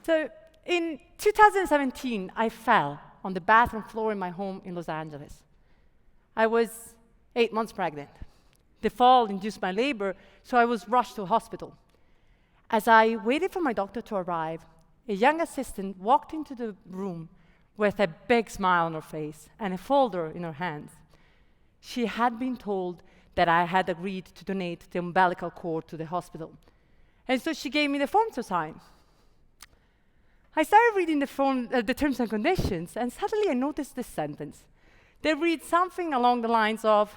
So in 2017, I fell on the bathroom floor in my home in Los Angeles. I was 8 months pregnant. The fall induced my labor, so I was rushed to a hospital. As I waited for my doctor to arrive, a young assistant walked into the room with a big smile on her face and a folder in her hands. She had been told that I had agreed to donate the umbilical cord to the hospital, and so she gave me the form to sign. I started reading the terms and conditions, and suddenly I noticed this sentence. They read something along the lines of,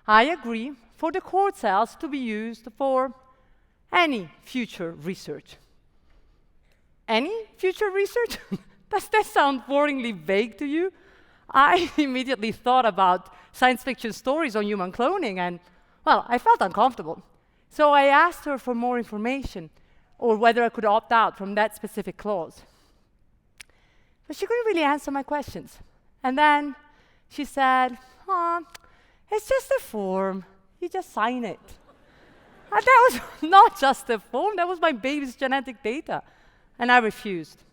I agree for the cord cells to be used for any future research. Any future research? Does that sound boringly vague to you? I immediately thought about science fiction stories on human cloning, and, well, I felt uncomfortable. So I asked her for more information, or whether I could opt out from that specific clause. But she couldn't really answer my questions. And then she said, it's just a form. You just sign it. And that was not just a form, that was my baby's genetic data. And I refused.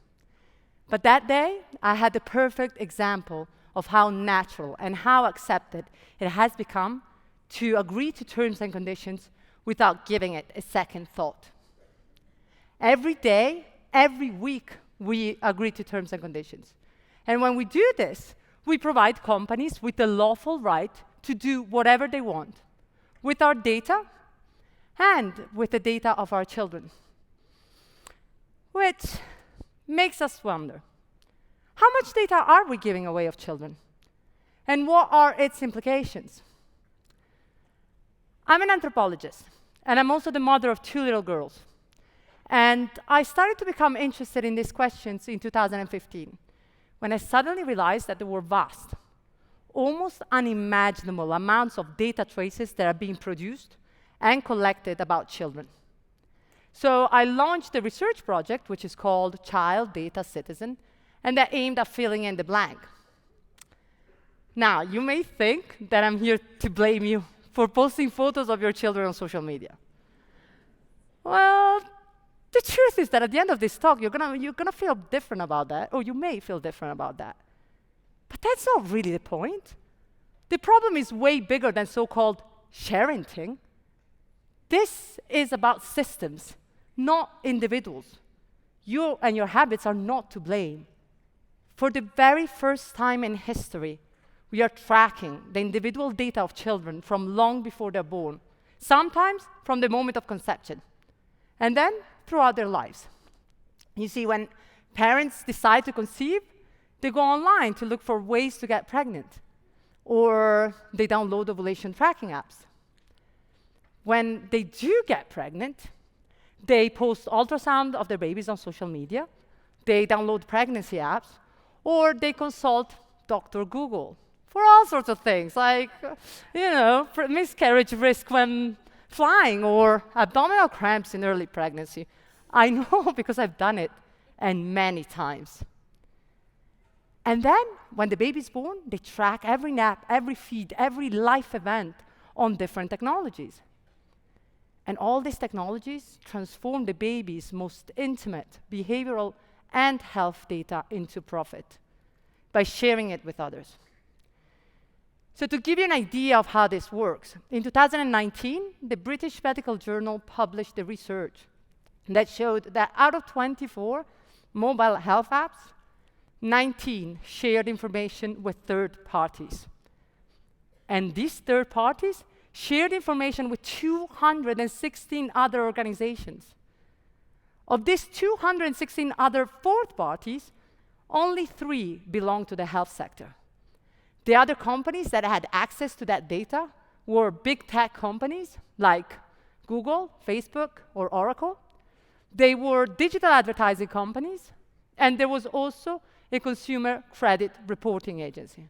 But that day, I had the perfect example of how natural and how accepted it has become to agree to terms and conditions without giving it a second thought. Every day, every week, we agree to terms and conditions. And when we do this, we provide companies with the lawful right to do whatever they want with our data and with the data of our children. Which makes us wonder, how much data are we giving away of children? And what are its implications? I'm an anthropologist, and I'm also the mother of 2 little girls. And I started to become interested in these questions in 2015, when I suddenly realized that there were vast, almost unimaginable amounts of data traces that are being produced and collected about children. So I launched a research project, which is called Child Data Citizen, and that aimed at filling in the blank. Now, you may think that I'm here to blame you for posting photos of your children on social media. Well, the truth is that at the end of this talk, you're gonna feel different about that, or you may feel different about that. But that's not really the point. The problem is way bigger than so-called sharenting. This is about systems, not individuals. You and your habits are not to blame. For the very first time in history, we are tracking the individual data of children from long before they're born, sometimes from the moment of conception, and then throughout their lives. You see, when parents decide to conceive, they go online to look for ways to get pregnant, or they download ovulation tracking apps. When they do get pregnant, they post ultrasound of their babies on social media, they download pregnancy apps, or they consult Dr. Google for all sorts of things, like, miscarriage risk when flying, or abdominal cramps in early pregnancy. I know because I've done it, and many times. And then, when the baby's born, they track every nap, every feed, every life event on different technologies. And all these technologies transform the baby's most intimate behavioral and health data into profit by sharing it with others. So to give you an idea of how this works, in 2019, the British Medical Journal published a research that showed that out of 24 mobile health apps, 19 shared information with third parties. And these third parties shared information with 216 other organizations. Of these 216 other fourth parties, only 3 belong to the health sector. The other companies that had access to that data were big tech companies like Google, Facebook, or Oracle. They were digital advertising companies, and there was also a consumer credit reporting agency.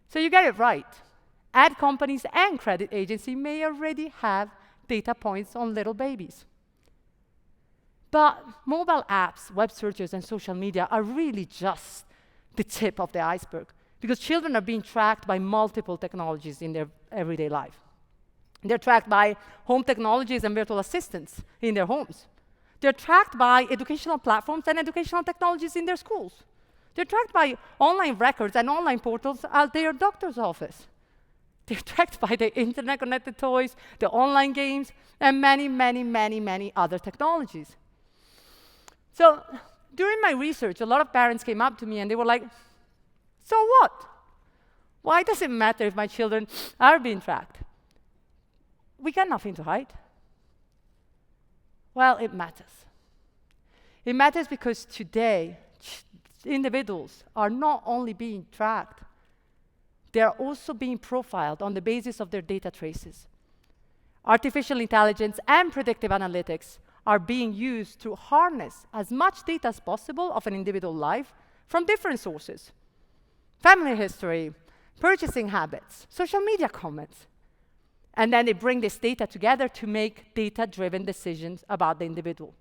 So you get it right. Ad companies and credit agencies may already have data points on little babies. But mobile apps, web searches, and social media are really just the tip of the iceberg, because children are being tracked by multiple technologies in their everyday life. They're tracked by home technologies and virtual assistants in their homes. They're tracked by educational platforms and educational technologies in their schools. They're tracked by online records and online portals at their doctor's office. They're tracked by the internet-connected toys, the online games, and many, many, many, many other technologies. So during my research, a lot of parents came up to me and they were like, so what? Why does it matter if my children are being tracked? We got nothing to hide. Well, it matters. It matters because today, individuals are not only being tracked, they are also being profiled on the basis of their data traces. Artificial intelligence and predictive analytics are being used to harness as much data as possible of an individual life from different sources. Family history, purchasing habits, social media comments. And then they bring this data together to make data-driven decisions about the individual.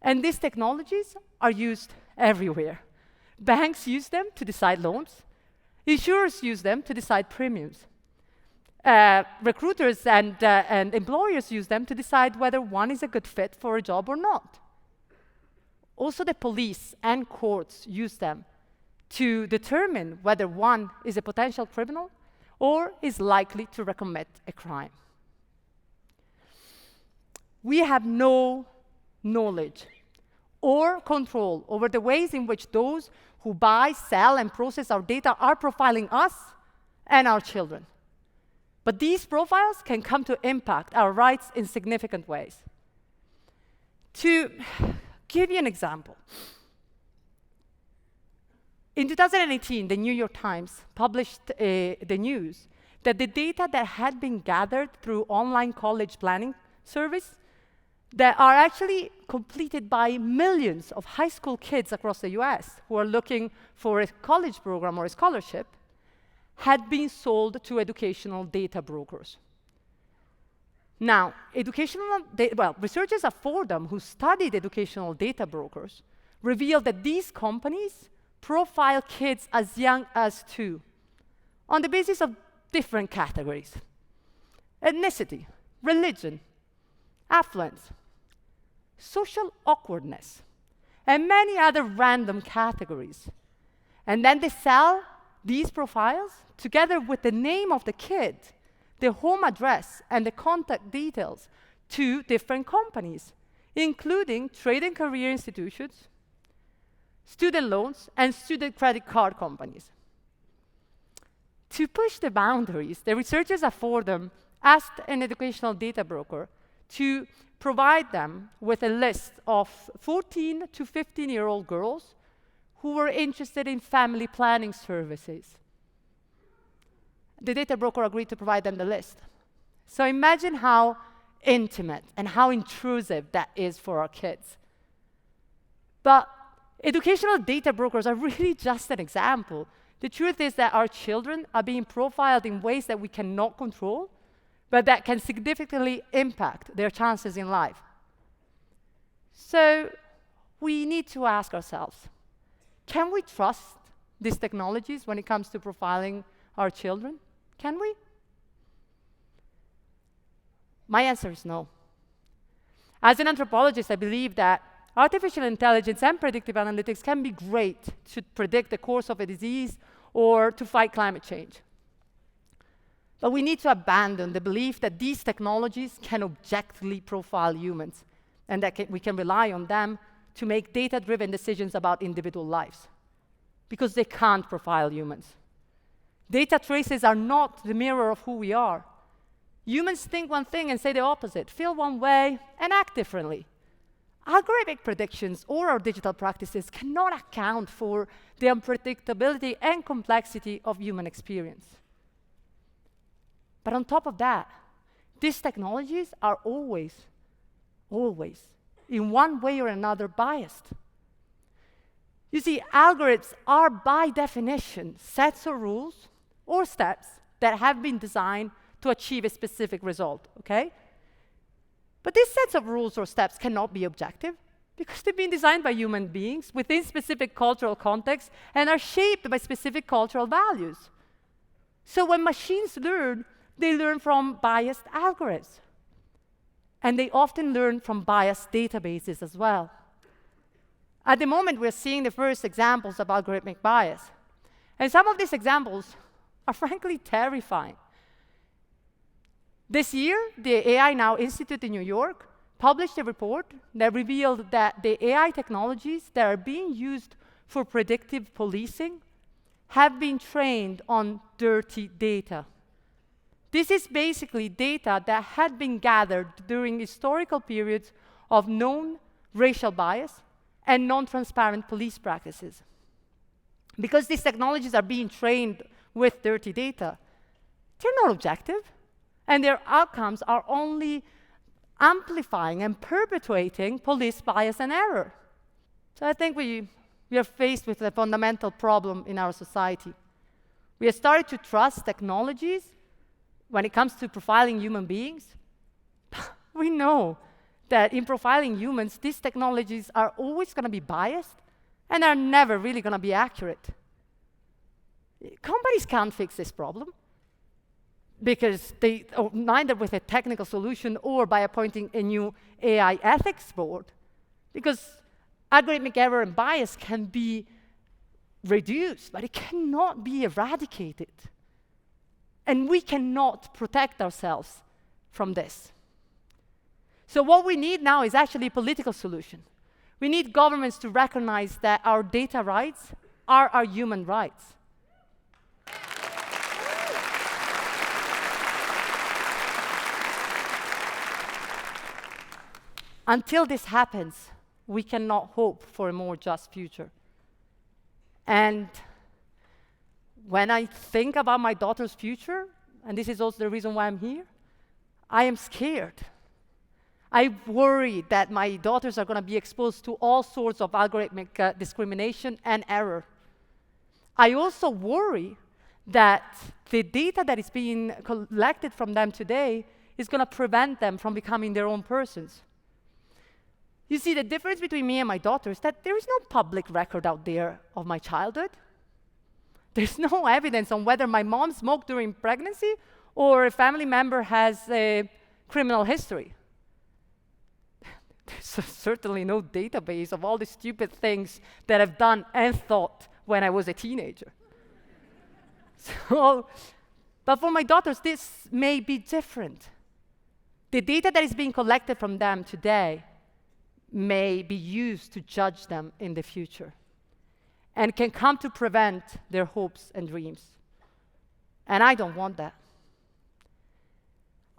And these technologies are used everywhere. Banks use them to decide loans. Insurers use them to decide premiums. Recruiters and employers use them to decide whether one is a good fit for a job or not. Also, the police and courts use them to determine whether one is a potential criminal or is likely to recommit a crime. We have no knowledge or control over the ways in which those who buy, sell, and process our data are profiling us and our children. But these profiles can come to impact our rights in significant ways. To give you an example, in 2018, the New York Times published the news that the data that had been gathered through online college planning service that are actually completed by millions of high school kids across the US who are looking for a college program or a scholarship had been sold to educational data brokers. Now, researchers at Fordham who studied educational data brokers revealed that these companies profile kids as young as 2 on the basis of different categories: ethnicity, religion, affluence, social awkwardness, and many other random categories. And then they sell these profiles together with the name of the kid, the home address, and the contact details to different companies, including trade and career institutions, student loans, and student credit card companies. To push the boundaries, the researchers at Fordham asked an educational data broker to provide them with a list of 14 to 15-year-old girls who were interested in family planning services. The data broker agreed to provide them the list. So imagine how intimate and how intrusive that is for our kids. But educational data brokers are really just an example. The truth is that our children are being profiled in ways that we cannot control, but that can significantly impact their chances in life. So we need to ask ourselves, can we trust these technologies when it comes to profiling our children? Can we? My answer is no. As an anthropologist, I believe that artificial intelligence and predictive analytics can be great to predict the course of a disease or to fight climate change. But we need to abandon the belief that these technologies can objectively profile humans and that we can rely on them to make data-driven decisions about individual lives, because they can't profile humans. Data traces are not the mirror of who we are. Humans think one thing and say the opposite, feel one way and act differently. Algorithmic predictions or our digital practices cannot account for the unpredictability and complexity of human experience. But on top of that, these technologies are always, in one way or another, biased. You see, algorithms are by definition sets of rules or steps that have been designed to achieve a specific result, okay? But these sets of rules or steps cannot be objective. Because they've been designed by human beings within specific cultural contexts and are shaped by specific cultural values. So when machines learn, they learn from biased algorithms. And they often learn from biased databases as well. At the moment, we're seeing the first examples of algorithmic bias. And some of these examples are frankly terrifying. This year, the AI Now Institute in New York published a report that revealed that the AI technologies that are being used for predictive policing have been trained on dirty data. This is basically data that had been gathered during historical periods of known racial bias and non-transparent police practices. Because these technologies are being trained with dirty data, they're not objective, and their outcomes are only amplifying and perpetuating police bias and error. So I think we are faced with a fundamental problem in our society. We have started to trust technologies when it comes to profiling human beings. We know that in profiling humans, these technologies are always going to be biased and are never really going to be accurate. Companies can't fix this problem because neither with a technical solution or by appointing a new AI ethics board, because algorithmic error and bias can be reduced, but it cannot be eradicated. And we cannot protect ourselves from this. So what we need now is actually a political solution. We need governments to recognize that our data rights are our human rights. Until this happens, we cannot hope for a more just future. And when I think about my daughter's future, and this is also the reason why I'm here, I am scared. I worry that my daughters are going to be exposed to all sorts of algorithmic discrimination and error. I also worry that the data that is being collected from them today is going to prevent them from becoming their own persons. You see, the difference between me and my daughter is that there is no public record out there of my childhood. There's no evidence on whether my mom smoked during pregnancy or a family member has a criminal history. There's certainly no database of all the stupid things that I've done and thought when I was a teenager. But for my daughters, this may be different. The data that is being collected from them today may be used to judge them in the future and can come to prevent their hopes and dreams. And I don't want that.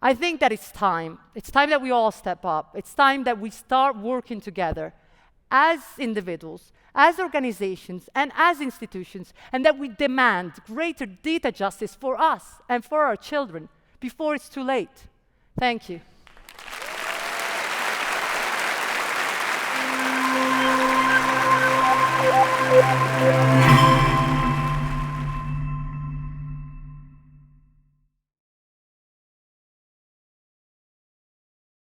I think that it's time. It's time that we all step up. It's time that we start working together as individuals, as organizations, and as institutions, and that we demand greater data justice for us and for our children before it's too late. Thank you. Yeah.